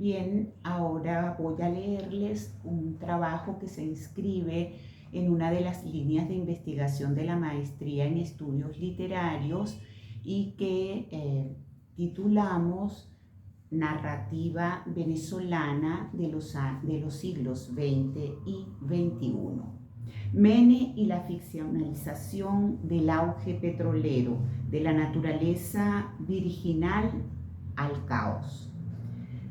Bien, ahora voy a leerles un trabajo que se inscribe en una de las líneas de investigación de la maestría en estudios literarios y que titulamos Narrativa venezolana de los siglos XX y XXI. Mene y la ficcionalización del auge petrolero, de la naturaleza virginal al caos.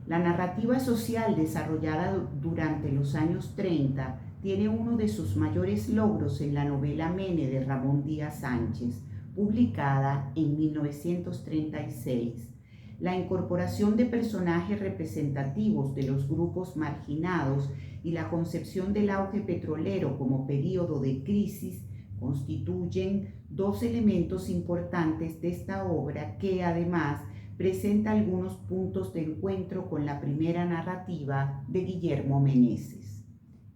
La narrativa social desarrollada durante los años 30 tiene uno de sus mayores logros en la novela Mene de Ramón Díaz Sánchez, publicada en 1936. La incorporación de personajes representativos de los grupos marginados y la concepción del auge petrolero como período de crisis constituyen dos elementos importantes de esta obra que, además, presenta algunos puntos de encuentro con la primera narrativa de Guillermo Meneses.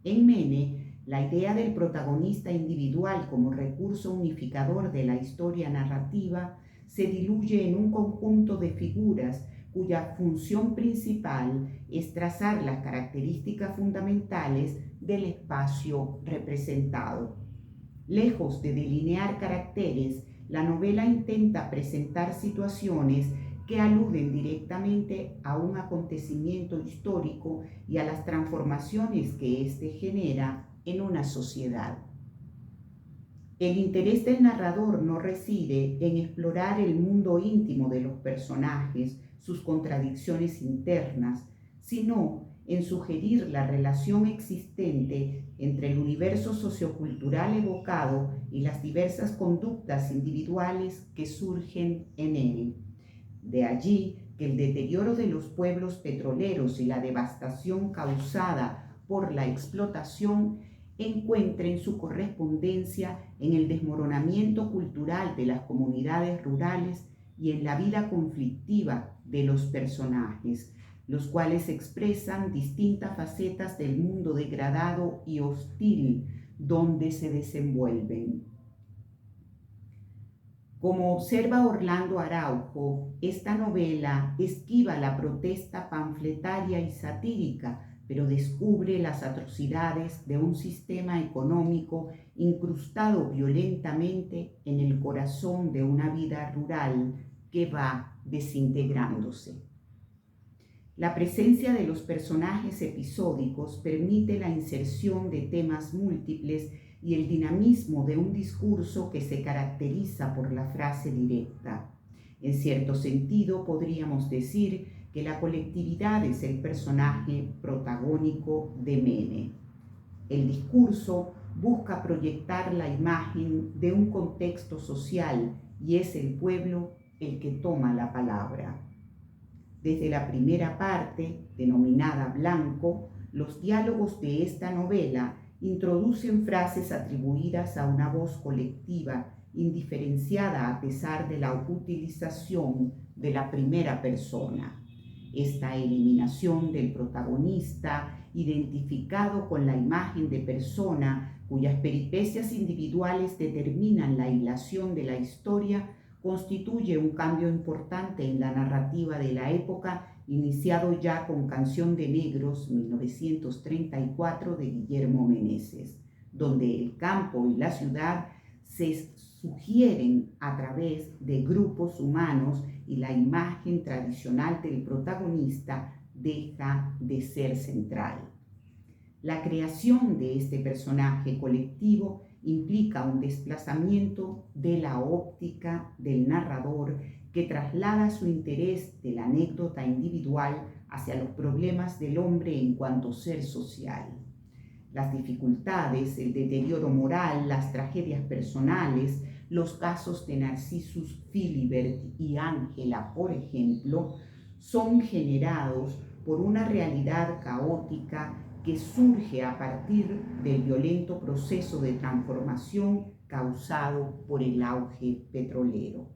En Mene, la idea del protagonista individual como recurso unificador de la historia narrativa se diluye en un conjunto de figuras cuya función principal es trazar las características fundamentales del espacio representado. Lejos de delinear caracteres, la novela intenta presentar situaciones que aluden directamente a un acontecimiento histórico y a las transformaciones que éste genera en una sociedad. El interés del narrador no reside en explorar el mundo íntimo de los personajes, sus contradicciones internas, sino en sugerir la relación existente entre el universo sociocultural evocado y las diversas conductas individuales que surgen en él. De allí que el deterioro de los pueblos petroleros y la devastación causada por la explotación encuentren su correspondencia en el desmoronamiento cultural de las comunidades rurales y en la vida conflictiva de los personajes, los cuales expresan distintas facetas del mundo degradado y hostil donde se desenvuelven. Como observa Orlando Araujo, esta novela esquiva la protesta panfletaria y satírica, pero descubre las atrocidades de un sistema económico incrustado violentamente en el corazón de una vida rural que va desintegrándose. La presencia de los personajes episódicos permite la inserción de temas múltiples y el dinamismo de un discurso que se caracteriza por la frase directa. En cierto sentido, podríamos decir que la colectividad es el personaje protagónico de Mene. El discurso busca proyectar la imagen de un contexto social y es el pueblo el que toma la palabra. Desde la primera parte, denominada Blanco, los diálogos de esta novela introducen frases atribuidas a una voz colectiva, indiferenciada a pesar de la utilización de la primera persona. Esta eliminación del protagonista, identificado con la imagen de persona cuyas peripecias individuales determinan la hilación de la historia, constituye un cambio importante en la narrativa de la época, iniciado ya con Canción de Negros, 1934, de Guillermo Meneses, donde el campo y la ciudad se sugieren a través de grupos humanos y la imagen tradicional del protagonista deja de ser central. La creación de este personaje colectivo implica un desplazamiento de la óptica del narrador que traslada su interés de la anécdota individual hacia los problemas del hombre en cuanto ser social. Las dificultades, el deterioro moral, las tragedias personales, los casos de Narcissus Philibert y Ángela, por ejemplo, son generados por una realidad caótica que surge a partir del violento proceso de transformación causado por el auge petrolero.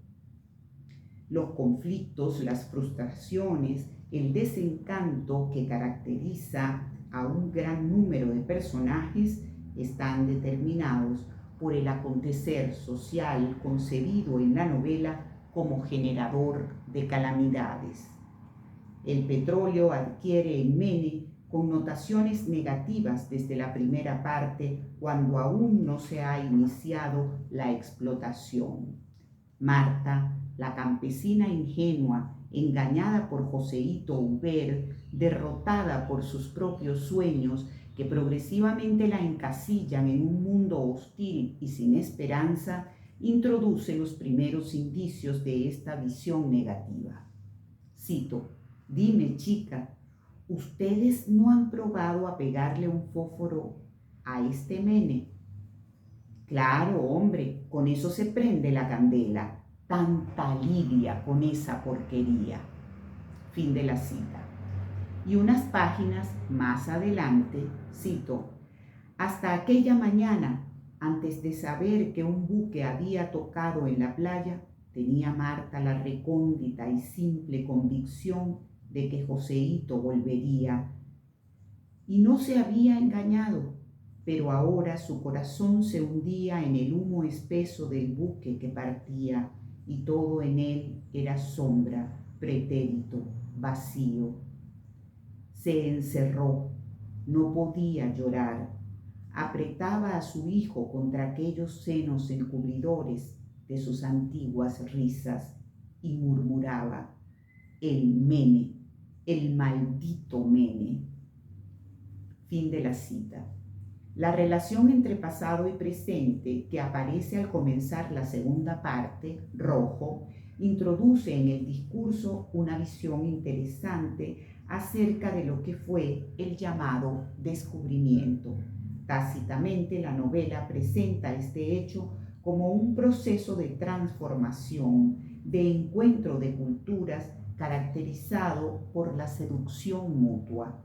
Los conflictos, las frustraciones, el desencanto que caracteriza a un gran número de personajes están determinados por el acontecer social concebido en la novela como generador de calamidades. El petróleo adquiere en Mene connotaciones negativas desde la primera parte, cuando aún no se ha iniciado la explotación. Marta, la campesina ingenua, engañada por Joseito Huber, derrotada por sus propios sueños que progresivamente la encasillan en un mundo hostil y sin esperanza, introduce los primeros indicios de esta visión negativa. Cito: «Dime, chica, ¿ustedes no han probado a pegarle un fósforo a este Mene?» «Claro, hombre, con eso se prende la candela. Tanta lidia con esa porquería». Fin de la cita. Y unas páginas más adelante, cito: «Hasta aquella mañana, antes de saber que un buque había tocado en la playa, tenía Marta la recóndita y simple convicción de que Joseito volvería. Y no se había engañado, pero ahora su corazón se hundía en el humo espeso del buque que partía, y todo en él era sombra, pretérito, vacío. Se encerró, no podía llorar, apretaba a su hijo contra aquellos senos encubridores de sus antiguas risas y murmuraba: «El Mene, el maldito Mene». Fin de la cita. La relación entre pasado y presente, que aparece al comenzar la segunda parte, Rojo, introduce en el discurso una visión interesante acerca de lo que fue el llamado descubrimiento. Tácitamente, la novela presenta este hecho como un proceso de transformación, de encuentro de culturas caracterizado por la seducción mutua.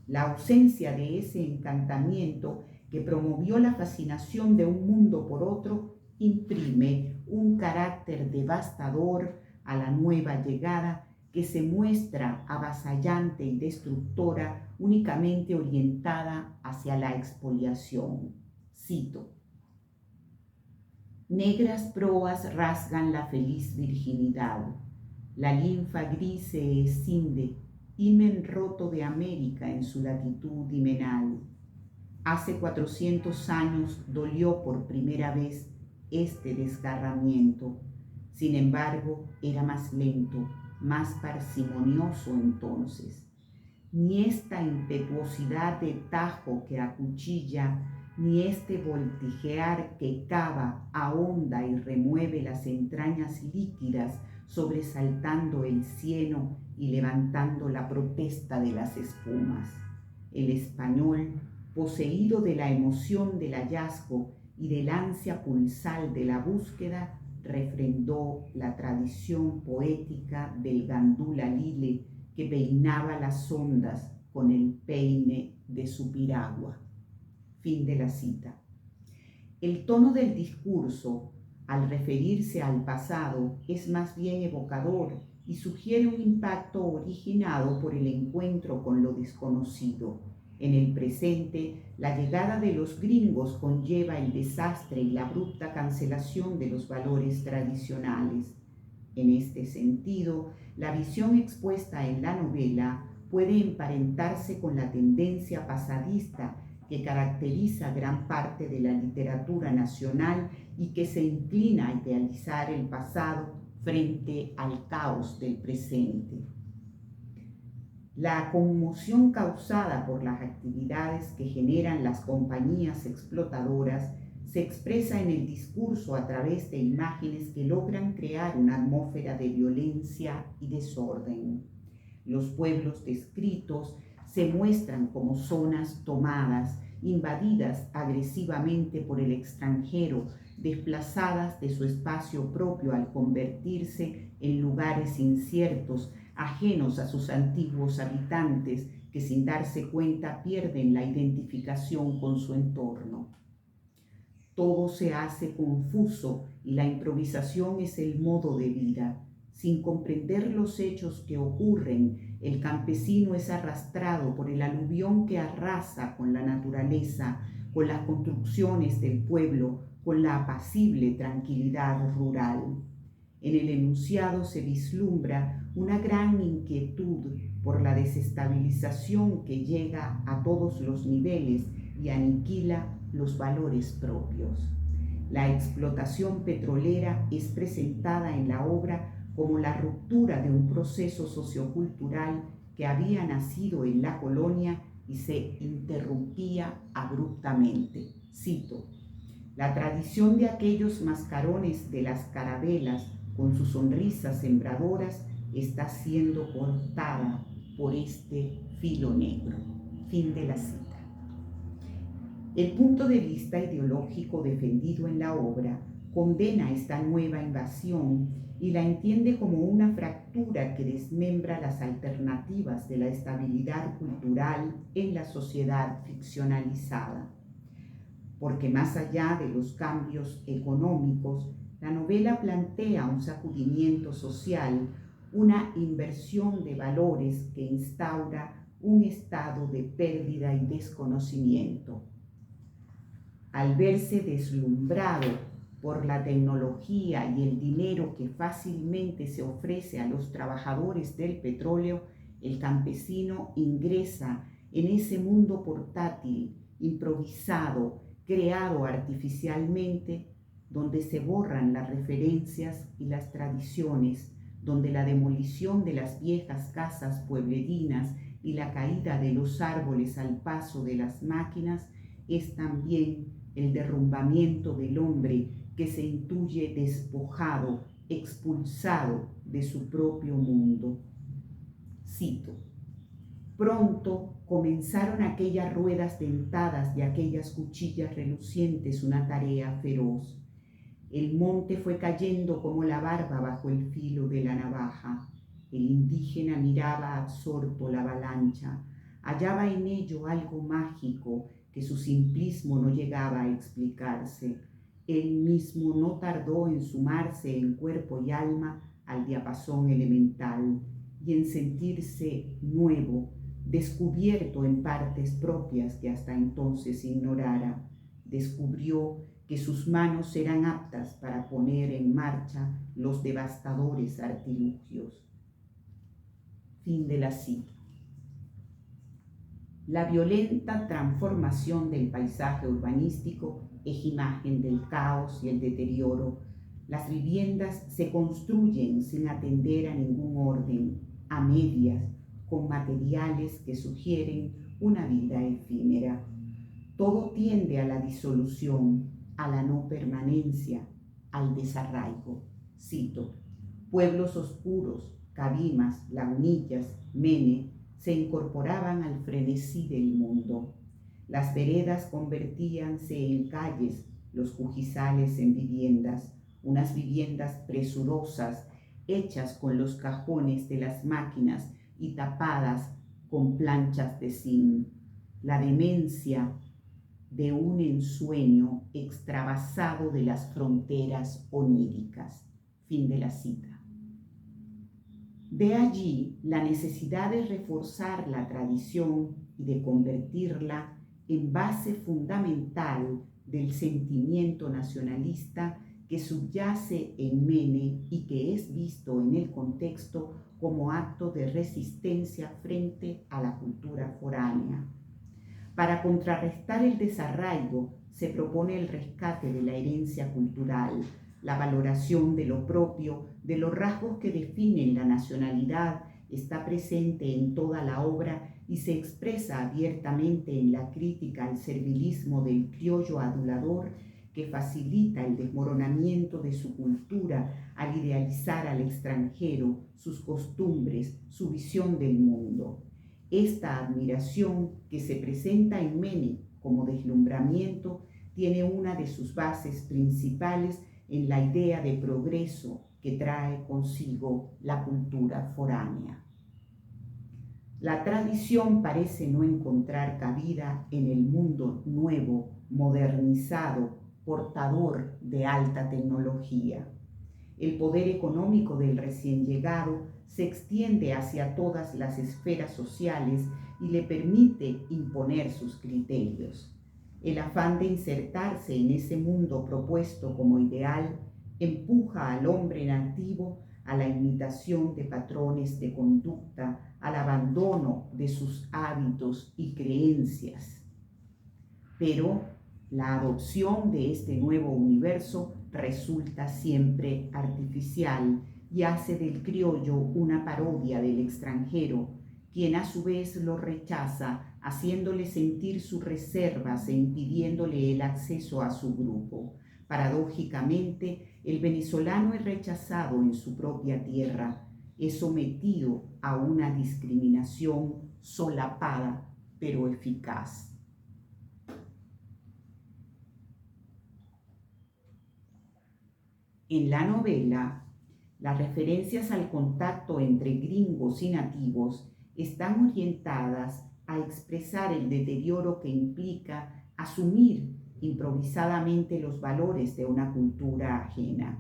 La ausencia de ese encantamiento que promovió la fascinación de un mundo por otro imprime un carácter devastador a la nueva llegada, que se muestra avasallante y destructora, únicamente orientada hacia la expoliación. Cito: «Negras proas rasgan la feliz virginidad, la linfa gris se escinde, himen roto de América en su latitud himenal. Hace 400 años dolió por primera vez este desgarramiento. Sin embargo, era más lento, más parsimonioso entonces. Ni esta impetuosidad de tajo que acuchilla, ni este voltijear que cava, ahonda y remueve las entrañas líquidas, sobresaltando el cieno y levantando la protesta de las espumas. El español, poseído de la emoción del hallazgo y del ansia pulsal de la búsqueda, refrendó la tradición poética del gandula lile que peinaba las ondas con el peine de su piragua». Fin de la cita. El tono del discurso, al referirse al pasado, es más bien evocador y sugiere un impacto originado por el encuentro con lo desconocido. En el presente, la llegada de los gringos conlleva el desastre y la abrupta cancelación de los valores tradicionales. En este sentido, la visión expuesta en la novela puede emparentarse con la tendencia pasadista que caracteriza gran parte de la literatura nacional y que se inclina a idealizar el pasado frente al caos del presente. La conmoción causada por las actividades que generan las compañías explotadoras se expresa en el discurso a través de imágenes que logran crear una atmósfera de violencia y desorden. Los pueblos descritos se muestran como zonas tomadas, invadidas agresivamente por el extranjero, desplazadas de su espacio propio al convertirse en lugares inciertos, ajenos a sus antiguos habitantes que sin darse cuenta pierden la identificación con su entorno. Todo se hace confuso y la improvisación es el modo de vida. Sin comprender los hechos que ocurren, el campesino es arrastrado por el aluvión que arrasa con la naturaleza, con las construcciones del pueblo, con la apacible tranquilidad rural. En el enunciado se vislumbra una gran inquietud por la desestabilización que llega a todos los niveles y aniquila los valores propios. La explotación petrolera es presentada en la obra como la ruptura de un proceso sociocultural que había nacido en la colonia y se interrumpía abruptamente. Cito: la tradición de aquellos mascarones de las carabelas con sus sonrisas sembradoras está siendo cortada por este filo negro. Fin de la cita. El punto de vista ideológico defendido en la obra condena esta nueva invasión y la entiende como una fractura que desmembra las alternativas de la estabilidad cultural en la sociedad ficcionalizada. Porque más allá de los cambios económicos, la novela plantea un sacudimiento social, una inversión de valores que instaura un estado de pérdida y desconocimiento. Al verse deslumbrado por la tecnología y el dinero que fácilmente se ofrece a los trabajadores del petróleo, el campesino ingresa en ese mundo portátil, improvisado, creado artificialmente, donde se borran las referencias y las tradiciones, donde la demolición de las viejas casas pueblerinas y la caída de los árboles al paso de las máquinas es también el derrumbamiento del hombre que se intuye despojado, expulsado de su propio mundo. Cito: pronto comenzaron aquellas ruedas dentadas y aquellas cuchillas relucientes una tarea feroz. El monte fue cayendo como la barba bajo el filo de la navaja. El indígena miraba absorto la avalancha, hallaba en ello algo mágico que su simplismo no llegaba a explicarse. Él mismo no tardó en sumarse en cuerpo y alma al diapasón elemental y en sentirse nuevo, descubierto en partes propias que hasta entonces ignorara. Descubrió que sus manos eran aptas para poner en marcha los devastadores artilugios. Fin de la cita. La violenta transformación del paisaje urbanístico es imagen del caos y el deterioro. Las viviendas se construyen sin atender a ningún orden, a medias, con materiales que sugieren una vida efímera. Todo tiende a la disolución, a la no permanencia, al desarraigo. Cito: pueblos oscuros, Cabimas, Lagunillas, Mene, se incorporaban al frenesí del mundo. Las veredas convertíanse en calles, los cujizales en viviendas, unas viviendas presurosas, hechas con los cajones de las máquinas y tapadas con planchas de zinc. La demencia de un ensueño extravasado de las fronteras oníricas. Fin de la cita. De allí la necesidad de reforzar la tradición y de convertirla en base fundamental del sentimiento nacionalista que subyace en Mene y que es visto en el contexto como acto de resistencia frente a la cultura foránea. Para contrarrestar el desarraigo se propone el rescate de la herencia cultural, la valoración de lo propio, de los rasgos que definen la nacionalidad, está presente en toda la obra y se expresa abiertamente en la crítica al servilismo del criollo adulador que facilita el desmoronamiento de su cultura al idealizar al extranjero, sus costumbres, su visión del mundo. Esta admiración que se presenta en Mene como deslumbramiento tiene una de sus bases principales en la idea de progreso que trae consigo la cultura foránea. La tradición parece no encontrar cabida en el mundo nuevo, modernizado, portador de alta tecnología. El poder económico del recién llegado se extiende hacia todas las esferas sociales y le permite imponer sus criterios. El afán de insertarse en ese mundo propuesto como ideal empuja al hombre nativo a la imitación de patrones de conducta, al abandono de sus hábitos y creencias. Pero la adopción de este nuevo universo resulta siempre artificial y hace del criollo una parodia del extranjero, quien a su vez lo rechaza, haciéndole sentir sus reservas e impidiéndole el acceso a su grupo. Paradójicamente, el venezolano es rechazado en su propia tierra, es sometido a una discriminación solapada pero eficaz. En la novela, las referencias al contacto entre gringos y nativos están orientadas a expresar el deterioro que implica asumir improvisadamente los valores de una cultura ajena.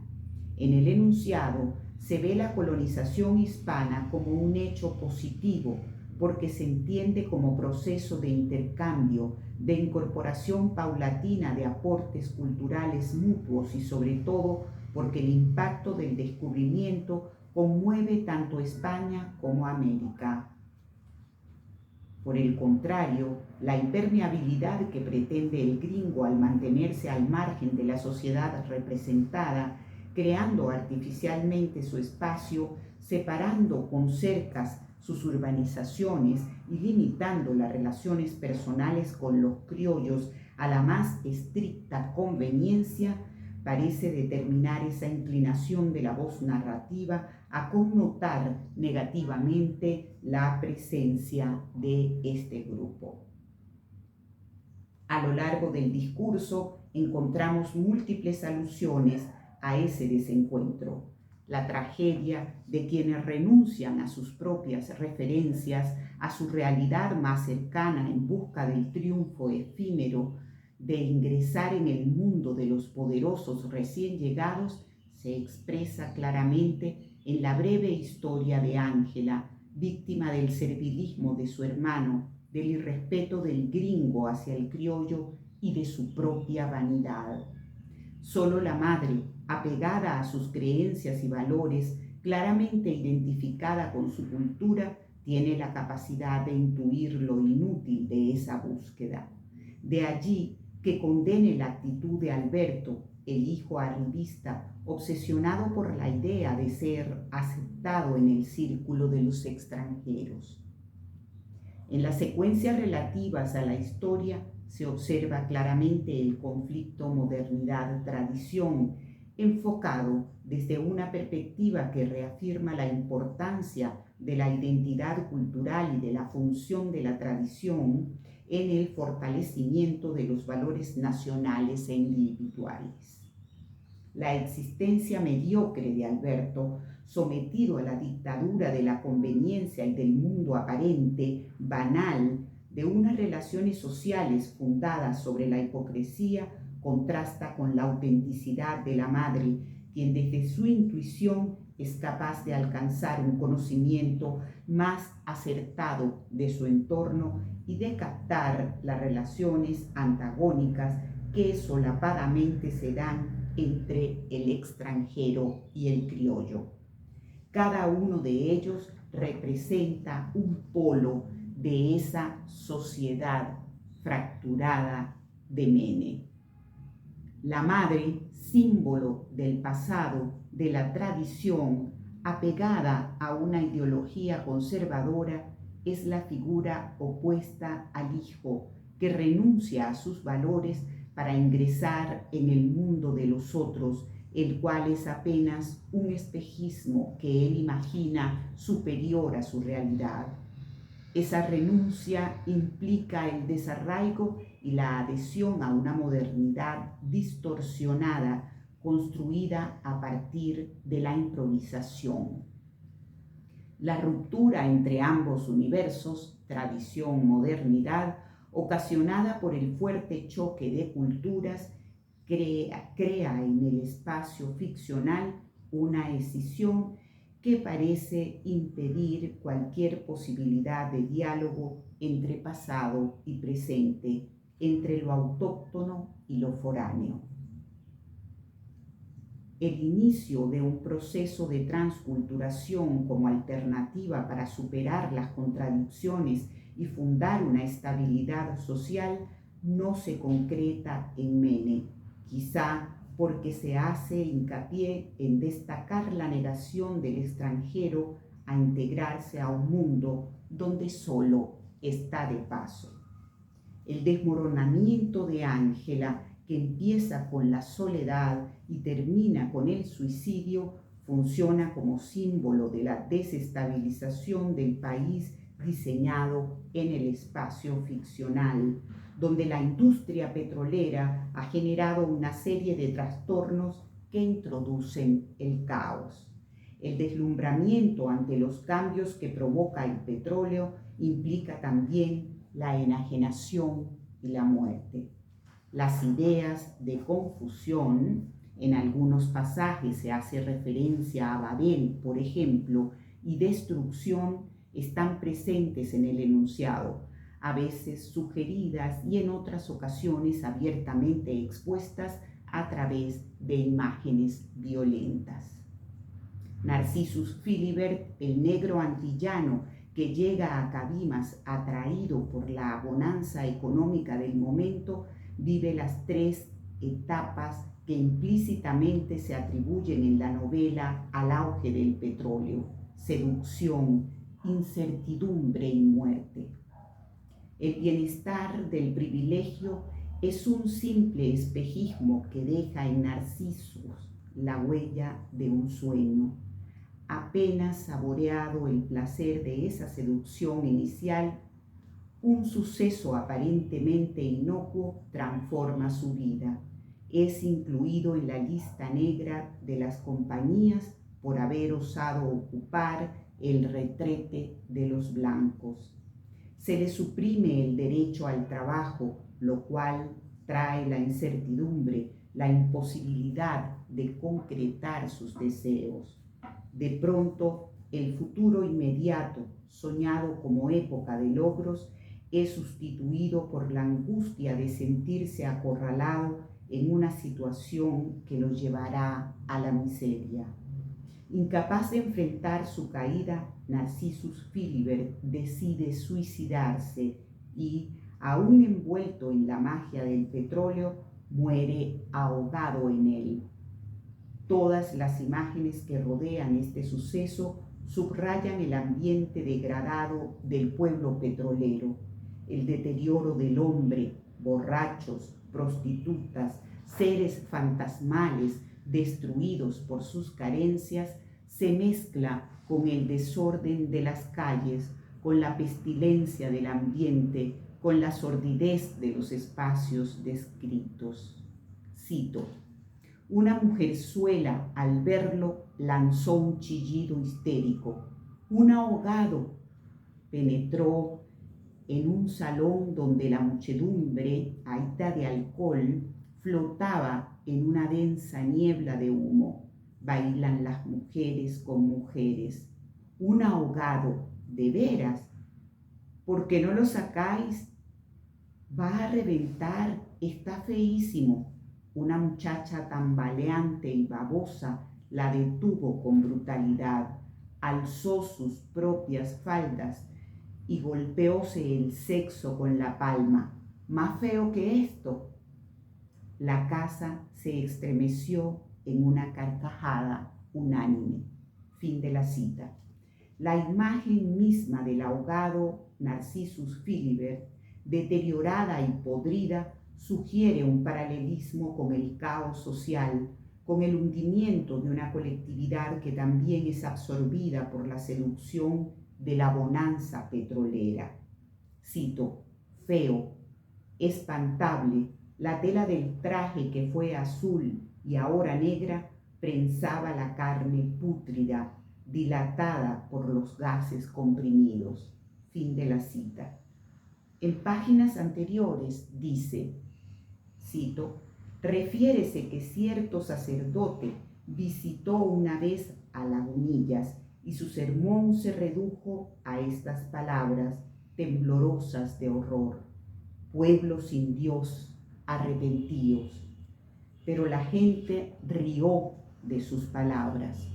En el enunciado se ve la colonización hispana como un hecho positivo, porque se entiende como proceso de intercambio, de incorporación paulatina de aportes culturales mutuos y sobre todo porque el impacto del descubrimiento conmueve tanto a España como a América. Por el contrario, la impermeabilidad que pretende el gringo al mantenerse al margen de la sociedad representada, creando artificialmente su espacio, separando con cercas sus urbanizaciones y limitando las relaciones personales con los criollos a la más estricta conveniencia, parece determinar esa inclinación de la voz narrativa a connotar negativamente la presencia de este grupo. A lo largo del discurso encontramos múltiples alusiones a ese desencuentro, la tragedia de quienes renuncian a sus propias referencias, a su realidad más cercana en busca del triunfo efímero, de ingresar en el mundo de los poderosos recién llegados, se expresa claramente en la breve historia de Ángela, víctima del servilismo de su hermano, del irrespeto del gringo hacia el criollo y de su propia vanidad. Solo la madre, apegada a sus creencias y valores, claramente identificada con su cultura, tiene la capacidad de intuir lo inútil de esa búsqueda. De allí que condene la actitud de Alberto, el hijo arribista, obsesionado por la idea de ser aceptado en el círculo de los extranjeros. En las secuencias relativas a la historia se observa claramente el conflicto modernidad-tradición, enfocado desde una perspectiva que reafirma la importancia de la identidad cultural y de la función de la tradición en el fortalecimiento de los valores nacionales e individuales. La existencia mediocre de Alberto, sometido a la dictadura de la conveniencia y del mundo aparente, banal, de unas relaciones sociales fundadas sobre la hipocresía, contrasta con la autenticidad de la madre, quien desde su intuición es capaz de alcanzar un conocimiento más acertado de su entorno y de captar las relaciones antagónicas que solapadamente se dan entre el extranjero y el criollo. Cada uno de ellos representa un polo de esa sociedad fracturada de Mene. La madre, símbolo del pasado, de la tradición, apegada a una ideología conservadora, es la figura opuesta al hijo, que renuncia a sus valores para ingresar en el mundo de los otros, el cual es apenas un espejismo que él imagina superior a su realidad. Esa renuncia implica el desarraigo y la adhesión a una modernidad distorsionada, construida a partir de la improvisación. La ruptura entre ambos universos, tradición-modernidad, ocasionada por el fuerte choque de culturas, crea en el espacio ficcional una escisión que parece impedir cualquier posibilidad de diálogo entre pasado y presente, entre lo autóctono y lo foráneo. El inicio de un proceso de transculturación como alternativa para superar las contradicciones y fundar una estabilidad social no se concreta en Mene, quizá porque se hace hincapié en destacar la negación del extranjero a integrarse a un mundo donde solo está de paso. El desmoronamiento de Ángela, que empieza con la soledad y termina con el suicidio, funciona como símbolo de la desestabilización del país diseñado en el espacio ficcional, donde la industria petrolera ha generado una serie de trastornos que introducen el caos. El deslumbramiento ante los cambios que provoca el petróleo implica también la enajenación y la muerte. Las ideas de confusión, en algunos pasajes se hace referencia a Babel, por ejemplo, y destrucción, están presentes en el enunciado, a veces sugeridas y en otras ocasiones abiertamente expuestas a través de imágenes violentas. Narcissus Philibert, el negro antillano que llega a Cabimas atraído por la bonanza económica del momento, vive las tres etapas que implícitamente se atribuyen en la novela al auge del petróleo: seducción, incertidumbre y muerte. El bienestar del privilegio es un simple espejismo que deja en Narcissus la huella de un sueño. Apenas saboreado el placer de esa seducción inicial, un suceso aparentemente inocuo transforma su vida. Es incluido en la lista negra de las compañías por haber osado ocupar el retrete de los blancos. Se le suprime el derecho al trabajo, lo cual trae la incertidumbre, la imposibilidad de concretar sus deseos. De pronto, el futuro inmediato, soñado como época de logros, es sustituido por la angustia de sentirse acorralado en una situación que lo llevará a la miseria. Incapaz de enfrentar su caída, Narcissus Philibert decide suicidarse y, aún envuelto en la magia del petróleo, muere ahogado en él. Todas las imágenes que rodean este suceso subrayan el ambiente degradado del pueblo petrolero, el deterioro del hombre, borrachos, prostitutas, seres fantasmales destruidos por sus carencias, se mezcla con el desorden de las calles, con la pestilencia del ambiente, con la sordidez de los espacios descritos. Cito: una mujerzuela al verlo lanzó un chillido histérico. Un ahogado penetró en un salón donde la muchedumbre, ahita de alcohol, flotaba en una densa niebla de humo. Bailan las mujeres con mujeres. Un ahogado, ¿de veras? ¿Por qué no lo sacáis? Va a reventar, está feísimo. Una muchacha tambaleante y babosa la detuvo con brutalidad, alzó sus propias faldas y golpeóse el sexo con la palma. ¿Más feo que esto? La casa se estremeció en una carcajada unánime. Fin de la cita. La imagen misma del ahogado Narcissus Philibert, deteriorada y podrida, sugiere un paralelismo con el caos social, con el hundimiento de una colectividad que también es absorbida por la seducción de la bonanza petrolera. Cito: feo, espantable, la tela del traje que fue azul y ahora negra prensaba la carne pútrida, dilatada por los gases comprimidos. Fin de la cita. En páginas anteriores dice, cito, refiérese que cierto sacerdote visitó una vez a Lagunillas y su sermón se redujo a estas palabras temblorosas de horror: pueblo sin Dios, arrepentíos. Pero la gente rió de sus palabras.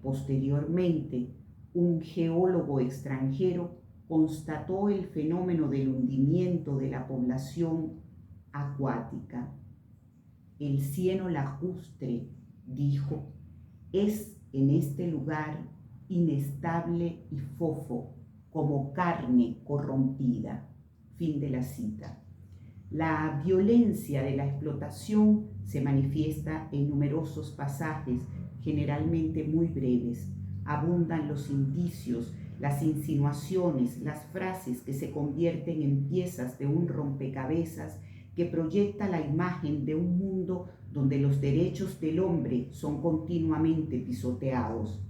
Posteriormente, un geólogo extranjero constató el fenómeno del hundimiento de la población acuática. El cieno lacustre, dijo, es en este lugar inestable y fofo, como carne corrompida. Fin de la cita. La violencia de la explotación se manifiesta en numerosos pasajes, generalmente muy breves. Abundan los indicios, las insinuaciones, las frases que se convierten en piezas de un rompecabezas que proyecta la imagen de un mundo donde los derechos del hombre son continuamente pisoteados.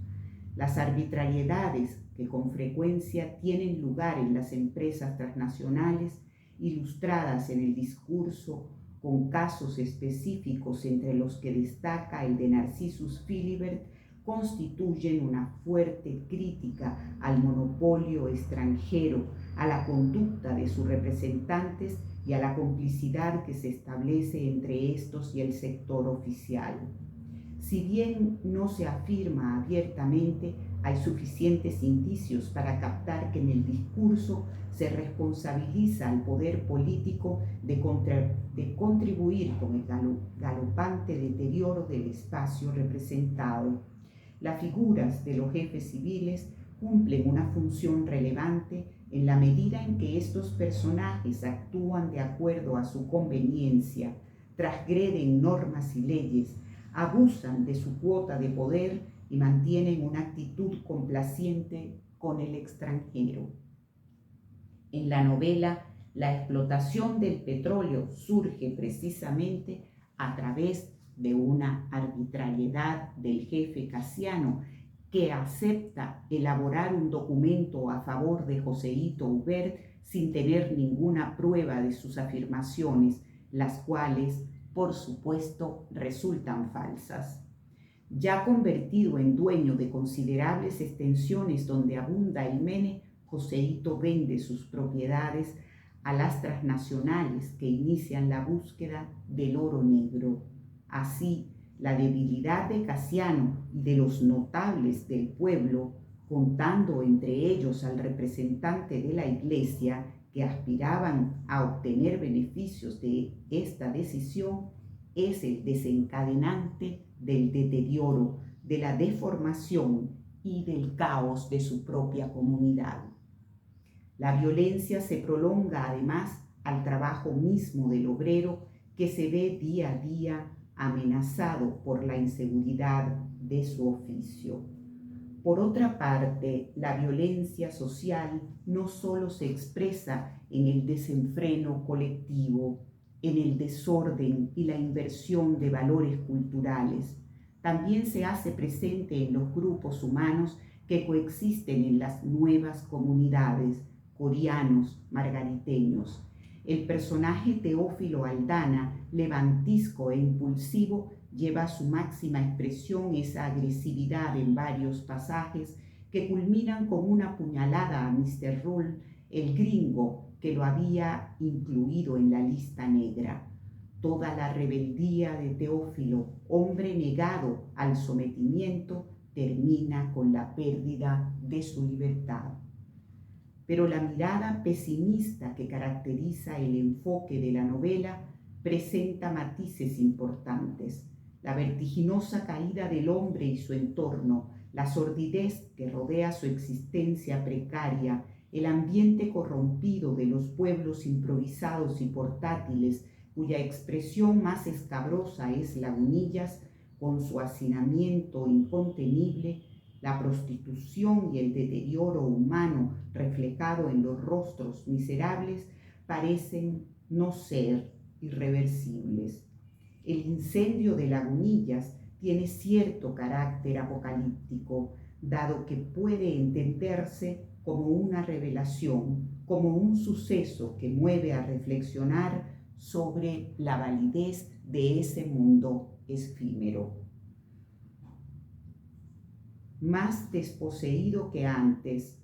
Las arbitrariedades que con frecuencia tienen lugar en las empresas transnacionales, ilustradas en el discurso con casos específicos entre los que destaca el de Narcissus Philibert, constituyen una fuerte crítica al monopolio extranjero, a la conducta de sus representantes y a la complicidad que se establece entre estos y el sector oficial. Si bien no se afirma abiertamente, hay suficientes indicios para captar que en el discurso se responsabiliza al poder político de contribuir con el galopante deterioro del espacio representado. Las figuras de los jefes civiles cumplen una función relevante en la medida en que estos personajes actúan de acuerdo a su conveniencia, transgreden normas y leyes, abusan de su cuota de poder y mantienen una actitud complaciente con el extranjero. En la novela, la explotación del petróleo surge precisamente a través de una arbitrariedad del jefe Casiano que acepta elaborar un documento a favor de Joséito Hubert sin tener ninguna prueba de sus afirmaciones, las cuales, por supuesto, resultan falsas. Ya convertido en dueño de considerables extensiones donde abunda el mene, Joséito vende sus propiedades a las transnacionales que inician la búsqueda del oro negro. Así, la debilidad de Casiano y de los notables del pueblo, contando entre ellos al representante de la Iglesia, que aspiraban a obtener beneficios de esta decisión, es el desencadenante del deterioro, de la deformación y del caos de su propia comunidad. La violencia se prolonga además al trabajo mismo del obrero, que se ve día a día amenazado por la inseguridad de su oficio. Por otra parte, la violencia social no solo se expresa en el desenfreno colectivo, en el desorden y la inversión de valores culturales, también se hace presente en los grupos humanos que coexisten en las nuevas comunidades, corianos, margariteños. El personaje Teófilo Aldana, levantisco e impulsivo, lleva a su máxima expresión esa agresividad en varios pasajes que culminan con una puñalada a Mr. Rull, el gringo que lo había incluido en la lista negra. Toda la rebeldía de Teófilo, hombre negado al sometimiento, termina con la pérdida de su libertad. Pero la mirada pesimista que caracteriza el enfoque de la novela presenta matices importantes. La vertiginosa caída del hombre y su entorno, la sordidez que rodea su existencia precaria, el ambiente corrompido de los pueblos improvisados y portátiles, cuya expresión más escabrosa es Lagunillas, con su hacinamiento incontenible, la prostitución y el deterioro humano reflejado en los rostros miserables parecen no ser irreversibles. El incendio de Lagunillas tiene cierto carácter apocalíptico, dado que puede entenderse como una revelación, como un suceso que mueve a reflexionar sobre la validez de ese mundo efímero. Más desposeído que antes,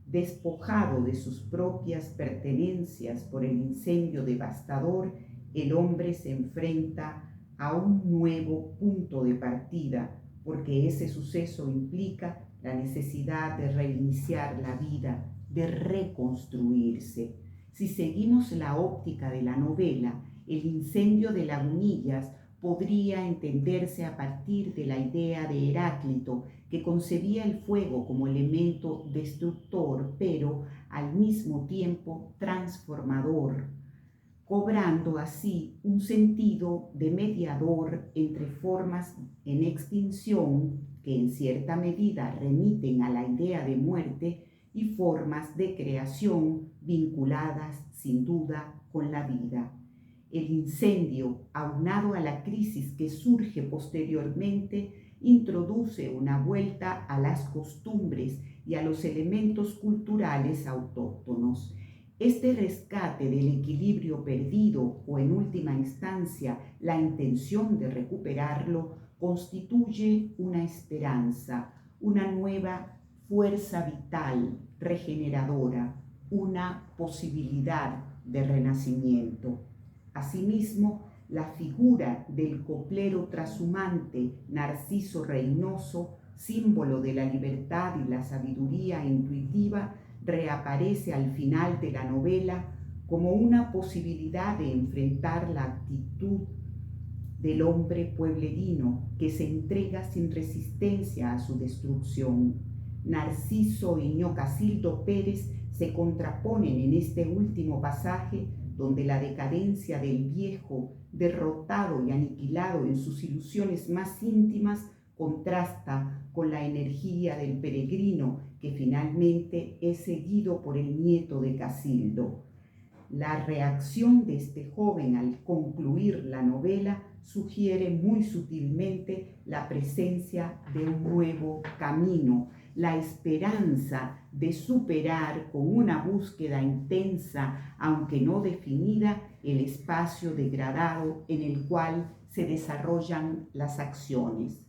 despojado de sus propias pertenencias por el incendio devastador, el hombre se enfrenta a un nuevo punto de partida, porque ese suceso implica la necesidad de reiniciar la vida, de reconstruirse. Si seguimos la óptica de la novela, el incendio de Lagunillas podría entenderse a partir de la idea de Heráclito, que concebía el fuego como elemento destructor, pero al mismo tiempo transformador, cobrando así un sentido de mediador entre formas en extinción, que en cierta medida remiten a la idea de muerte, y formas de creación vinculadas sin duda con la vida. El incendio, aunado a la crisis que surge posteriormente, introduce una vuelta a las costumbres y a los elementos culturales autóctonos. Este rescate del equilibrio perdido, o en última instancia la intención de recuperarlo, constituye una esperanza, una nueva fuerza vital, regeneradora, una posibilidad de renacimiento. Asimismo, la figura del coplero trashumante Narciso Reynoso, símbolo de la libertad y la sabiduría intuitiva, reaparece al final de la novela como una posibilidad de enfrentar la actitud del hombre pueblerino que se entrega sin resistencia a su destrucción. Narciso y Ñocasildo Pérez se contraponen en este último pasaje, donde la decadencia del viejo, derrotado y aniquilado en sus ilusiones más íntimas, contrasta con la energía del peregrino que finalmente es seguido por el nieto de Casildo. La reacción de este joven al concluir la novela sugiere muy sutilmente la presencia de un nuevo camino, la esperanza de superar con una búsqueda intensa, aunque no definida, el espacio degradado en el cual se desarrollan las acciones.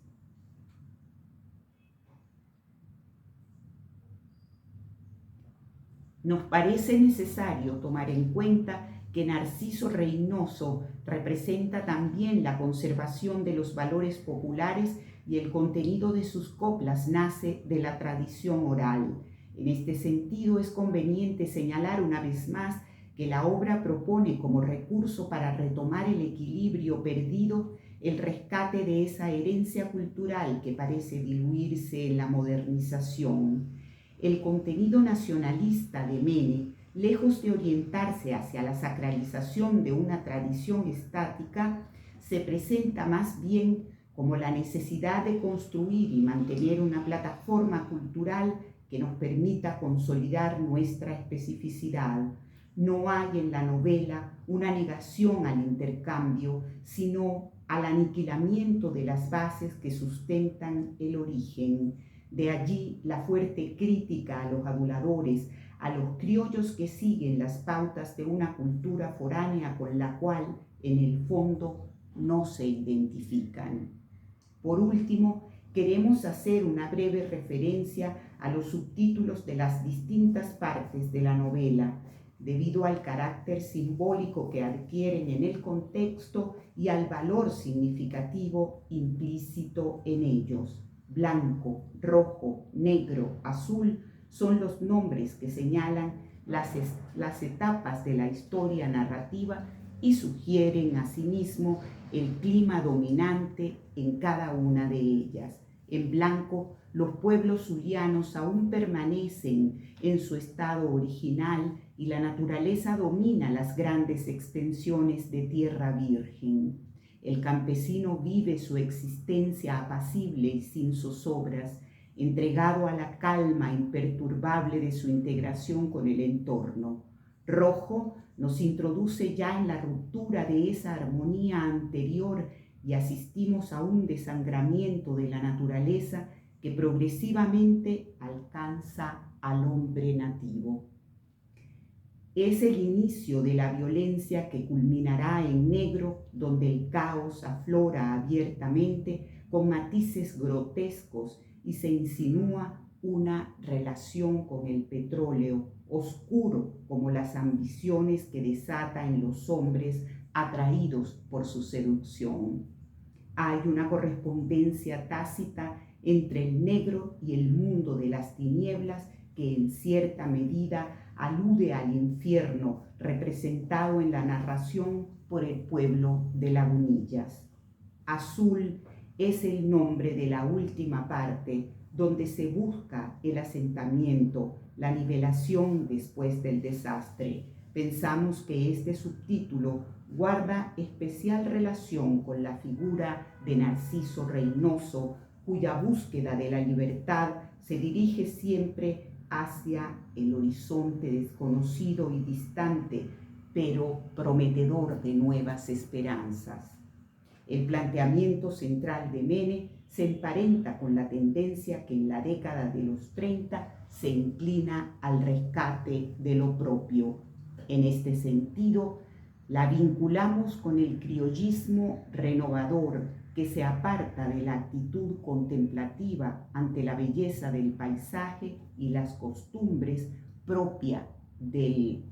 Nos parece necesario tomar en cuenta que Narciso Reynoso representa también la conservación de los valores populares y el contenido de sus coplas nace de la tradición oral. En este sentido, es conveniente señalar una vez más que la obra propone como recurso para retomar el equilibrio perdido el rescate de esa herencia cultural que parece diluirse en la modernización. El contenido nacionalista de Mene, lejos de orientarse hacia la sacralización de una tradición estática, se presenta más bien como la necesidad de construir y mantener una plataforma cultural que nos permita consolidar nuestra especificidad. No hay en la novela una negación al intercambio, sino al aniquilamiento de las bases que sustentan el origen. De allí la fuerte crítica a los aduladores, a los criollos que siguen las pautas de una cultura foránea con la cual, en el fondo, no se identifican. Por último, queremos hacer una breve referencia a los subtítulos de las distintas partes de la novela, debido al carácter simbólico que adquieren en el contexto y al valor significativo implícito en ellos. Blanco, rojo, negro, azul son los nombres que señalan las etapas de la historia narrativa y sugieren asimismo el clima dominante en cada una de ellas. En blanco, los pueblos zulianos aún permanecen en su estado original y la naturaleza domina las grandes extensiones de tierra virgen. El campesino vive su existencia apacible y sin zozobras, entregado a la calma imperturbable de su integración con el entorno. Rojo nos introduce ya en la ruptura de esa armonía anterior y asistimos a un desangramiento de la naturaleza que progresivamente alcanza al hombre nativo. Es el inicio de la violencia que culminará en negro, donde el caos aflora abiertamente con matices grotescos y se insinúa una relación con el petróleo, oscuro como las ambiciones que desata en los hombres atraídos por su seducción. Hay una correspondencia tácita entre el negro y el mundo de las tinieblas que en cierta medida alude al infierno representado en la narración por el pueblo de Lagunillas. Azul es el nombre de la última parte donde se busca el asentamiento, la nivelación después del desastre. Pensamos que este subtítulo guarda especial relación con la figura de Narciso Reynoso, cuya búsqueda de la libertad se dirige siempre hacia el horizonte desconocido y distante, pero prometedor de nuevas esperanzas. El planteamiento central de Mene se emparenta con la tendencia que en la década de los 30 se inclina al rescate de lo propio. En este sentido, la vinculamos con el criollismo renovador que se aparta de la actitud contemplativa ante la belleza del paisaje y las costumbres propia del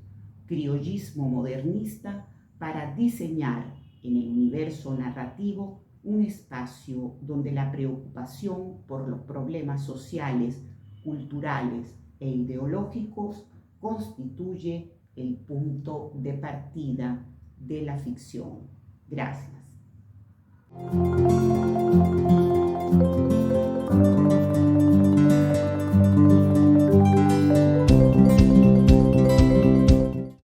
criollismo modernista para diseñar en el universo narrativo un espacio donde la preocupación por los problemas sociales, culturales e ideológicos constituye el punto de partida de la ficción. Gracias.